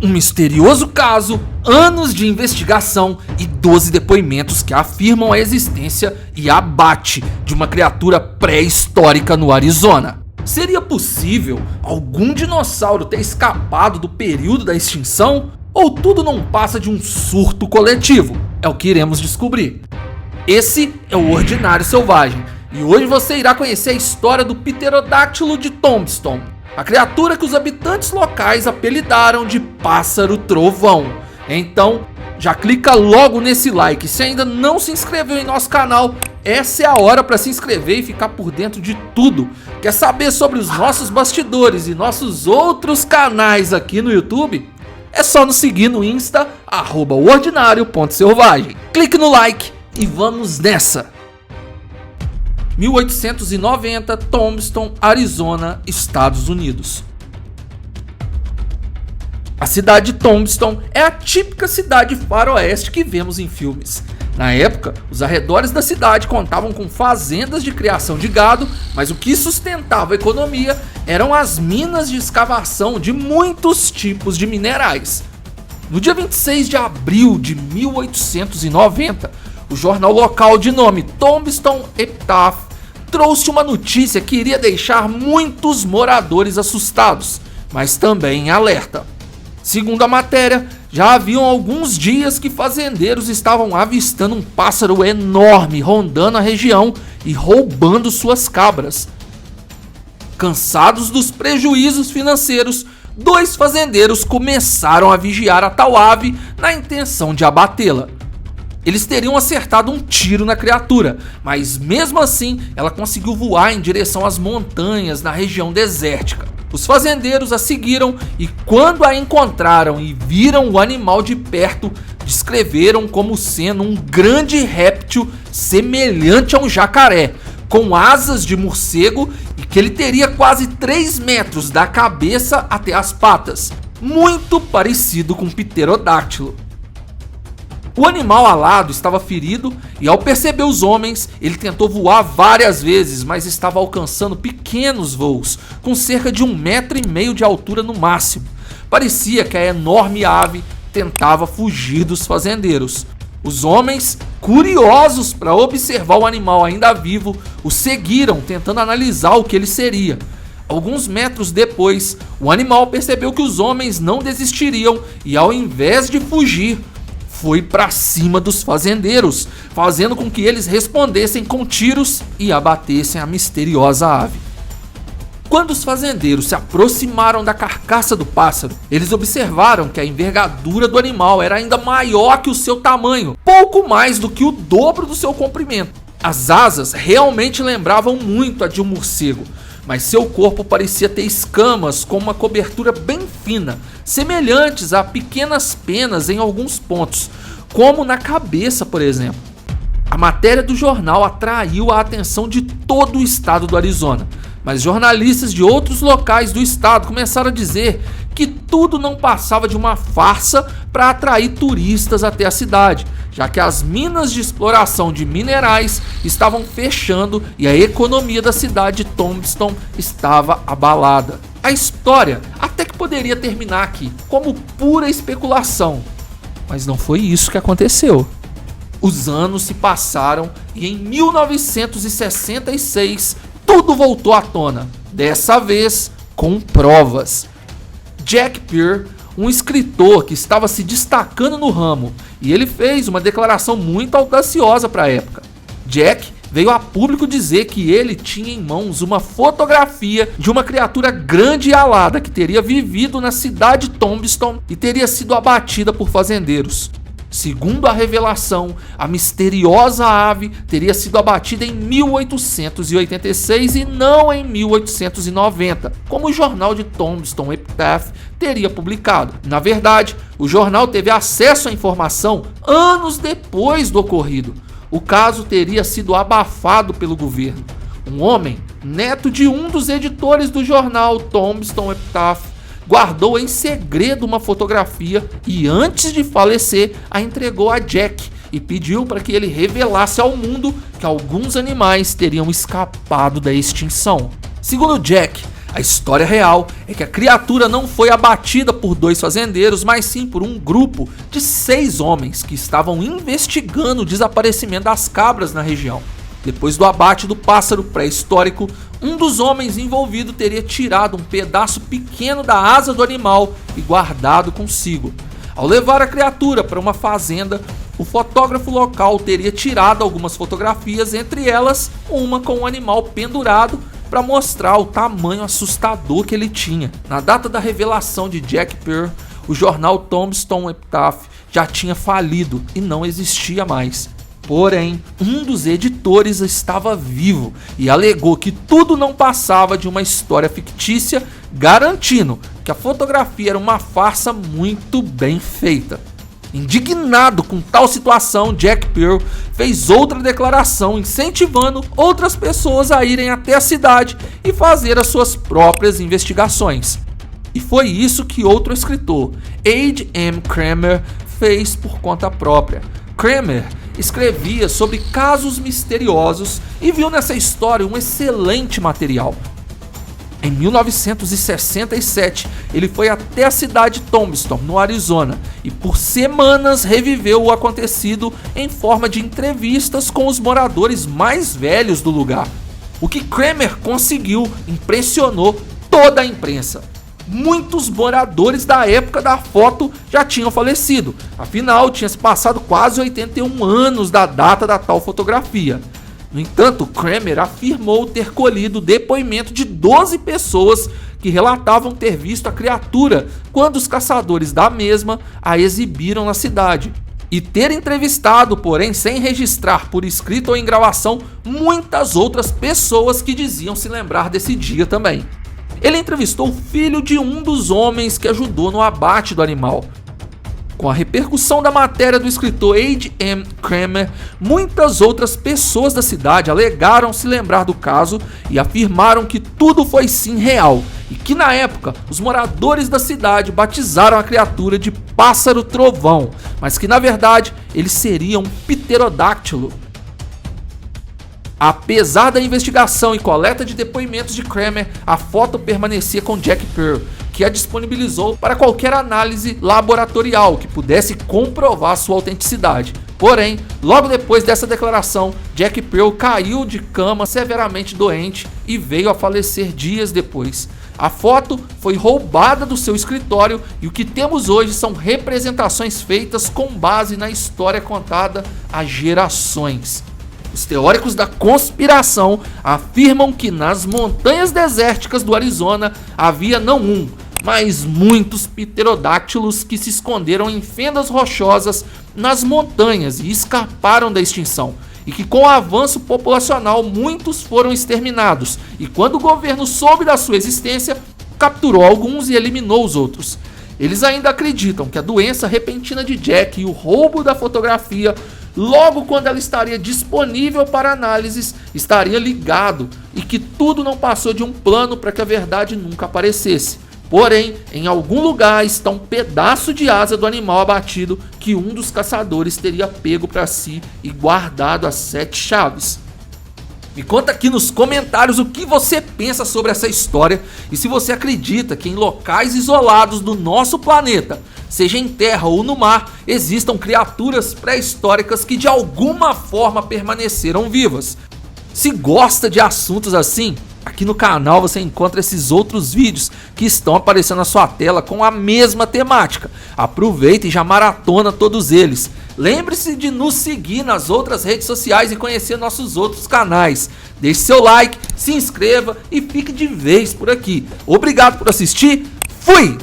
Um misterioso caso, anos de investigação e 12 depoimentos que afirmam a existência e abate de uma criatura pré-histórica no Arizona. Seria possível algum dinossauro ter escapado do período da extinção? Ou tudo não passa de um surto coletivo? É o que iremos descobrir. Esse é o Ordinário Selvagem e hoje você irá conhecer a história do Pterodáctilo de Tombstone, a criatura que os habitantes locais apelidaram de Pássaro Trovão. Então, já clica logo nesse like. Se ainda não se inscreveu em nosso canal, essa é a hora para se inscrever e ficar por dentro de tudo. Quer saber sobre os nossos bastidores e nossos outros canais aqui no YouTube? É só nos seguir no Insta, @ordinário.selvagem. Clique no like e vamos nessa! 1890, Tombstone, Arizona, Estados Unidos. A cidade de Tombstone é a típica cidade faroeste que vemos em filmes. Na época, os arredores da cidade contavam com fazendas de criação de gado, mas o que sustentava a economia eram as minas de escavação de muitos tipos de minerais. No dia 26 de abril de 1890, o jornal local de nome Tombstone Epitaph trouxe uma notícia que iria deixar muitos moradores assustados, mas também em alerta. Segundo a matéria, já haviam alguns dias que fazendeiros estavam avistando um pássaro enorme rondando a região e roubando suas cabras. Cansados dos prejuízos financeiros, 2 fazendeiros começaram a vigiar a tal ave na intenção de abatê-la. Eles teriam acertado um tiro na criatura, mas mesmo assim ela conseguiu voar em direção às montanhas na região desértica. Os fazendeiros a seguiram e quando a encontraram e viram o animal de perto, descreveram como sendo um grande réptil semelhante a um jacaré, com asas de morcego e que ele teria quase 3 metros da cabeça até as patas, muito parecido com um pterodáctilo. O animal alado estava ferido e ao perceber os homens, ele tentou voar várias vezes, mas estava alcançando pequenos voos, com cerca de 1,5 metro de altura no máximo. Parecia que a enorme ave tentava fugir dos fazendeiros. Os homens, curiosos para observar o animal ainda vivo, o seguiram tentando analisar o que ele seria. Alguns metros depois, o animal percebeu que os homens não desistiriam e ao invés de fugir, foi para cima dos fazendeiros, fazendo com que eles respondessem com tiros e abatessem a misteriosa ave. Quando os fazendeiros se aproximaram da carcaça do pássaro, eles observaram que a envergadura do animal era ainda maior que o seu tamanho, pouco mais do que o dobro do seu comprimento. As asas realmente lembravam muito a de um morcego, mas seu corpo parecia ter escamas com uma cobertura bem fina, semelhantes a pequenas penas em alguns pontos, como na cabeça, por exemplo. A matéria do jornal atraiu a atenção de todo o estado do Arizona, mas jornalistas de outros locais do estado começaram a dizer que tudo não passava de uma farsa para atrair turistas até a cidade, já que as minas de exploração de minerais estavam fechando e a economia da cidade de Tombstone estava abalada. A história até que poderia terminar aqui, como pura especulação, mas não foi isso que aconteceu. Os anos se passaram e em 1966 tudo voltou à tona, dessa vez com provas. Jack Peer, um escritor que estava se destacando no ramo, e ele fez uma declaração muito audaciosa para a época. Jack veio a público dizer que ele tinha em mãos uma fotografia de uma criatura grande e alada que teria vivido na cidade de Tombstone e teria sido abatida por fazendeiros. Segundo a revelação, a misteriosa ave teria sido abatida em 1886 e não em 1890, como o jornal de Tombstone Epitaph teria publicado. Na verdade, o jornal teve acesso à informação anos depois do ocorrido. O caso teria sido abafado pelo governo. Um homem, neto de um dos editores do jornal Tombstone Epitaph, guardou em segredo uma fotografia e antes de falecer a entregou a Jack e pediu para que ele revelasse ao mundo que alguns animais teriam escapado da extinção. Segundo Jack, A história real é que a criatura não foi abatida por 2 fazendeiros, mas sim por um grupo de 6 homens que estavam investigando o desaparecimento das cabras na região. Depois do abate do pássaro pré-histórico, um dos homens envolvido teria tirado um pedaço pequeno da asa do animal e guardado consigo. Ao levar a criatura para uma fazenda, o fotógrafo local teria tirado algumas fotografias, entre elas uma com o animal pendurado, para mostrar o tamanho assustador que ele tinha. Na data da revelação de Jack Pearl, o jornal Tombstone Epitaph já tinha falido e não existia mais. Porém, um dos editores estava vivo e alegou que tudo não passava de uma história fictícia, garantindo que a fotografia era uma farsa muito bem feita. Indignado com tal situação, Jack Pearl fez outra declaração incentivando outras pessoas a irem até a cidade e fazer as suas próprias investigações. E foi isso que outro escritor, H.M. Kramer, fez por conta própria. Kramer escrevia sobre casos misteriosos e viu nessa história um excelente material. Em 1967, ele foi até a cidade de Tombstone, no Arizona, e por semanas reviveu o acontecido em forma de entrevistas com os moradores mais velhos do lugar. O que Kramer conseguiu impressionou toda a imprensa. Muitos moradores da época da foto já tinham falecido, afinal tinha se passado quase 81 anos da data da tal fotografia. No entanto, Kramer afirmou ter colhido o depoimento de 12 pessoas que relatavam ter visto a criatura quando os caçadores da mesma a exibiram na cidade, e ter entrevistado, porém sem registrar por escrito ou em gravação, muitas outras pessoas que diziam se lembrar desse dia também. Ele entrevistou o filho de um dos homens que ajudou no abate do animal. Com a repercussão da matéria do escritor H.M. Kramer, muitas outras pessoas da cidade alegaram se lembrar do caso e afirmaram que tudo foi sim real, e que na época os moradores da cidade batizaram a criatura de pássaro trovão, mas que na verdade ele seria um pterodáctilo. Apesar da investigação e coleta de depoimentos de Kramer, a foto permanecia com Jack Pearl, que a disponibilizou para qualquer análise laboratorial que pudesse comprovar sua autenticidade. Porém, logo depois dessa declaração, Jack Pearl caiu de cama severamente doente e veio a falecer dias depois. A foto foi roubada do seu escritório e o que temos hoje são representações feitas com base na história contada há gerações. Os teóricos da conspiração afirmam que nas montanhas desérticas do Arizona havia não um, mas muitos pterodáctilos que se esconderam em fendas rochosas nas montanhas e escaparam da extinção, e que com o avanço populacional muitos foram exterminados, e quando o governo soube da sua existência, capturou alguns e eliminou os outros. Eles ainda acreditam que a doença repentina de Jack e o roubo da fotografia, logo quando ela estaria disponível para análises, estaria ligado e que tudo não passou de um plano para que a verdade nunca aparecesse. Porém, em algum lugar está um pedaço de asa do animal abatido que um dos caçadores teria pego para si e guardado as 7 chaves. Me conta aqui nos comentários o que você pensa sobre essa história e se você acredita que em locais isolados do nosso planeta, seja em terra ou no mar, existam criaturas pré-históricas que de alguma forma permaneceram vivas. Se gosta de assuntos assim, aqui no canal você encontra esses outros vídeos que estão aparecendo na sua tela com a mesma temática. Aproveita e já maratona todos eles. Lembre-se de nos seguir nas outras redes sociais e conhecer nossos outros canais. Deixe seu like, se inscreva e fique de vez por aqui. Obrigado por assistir. Fui!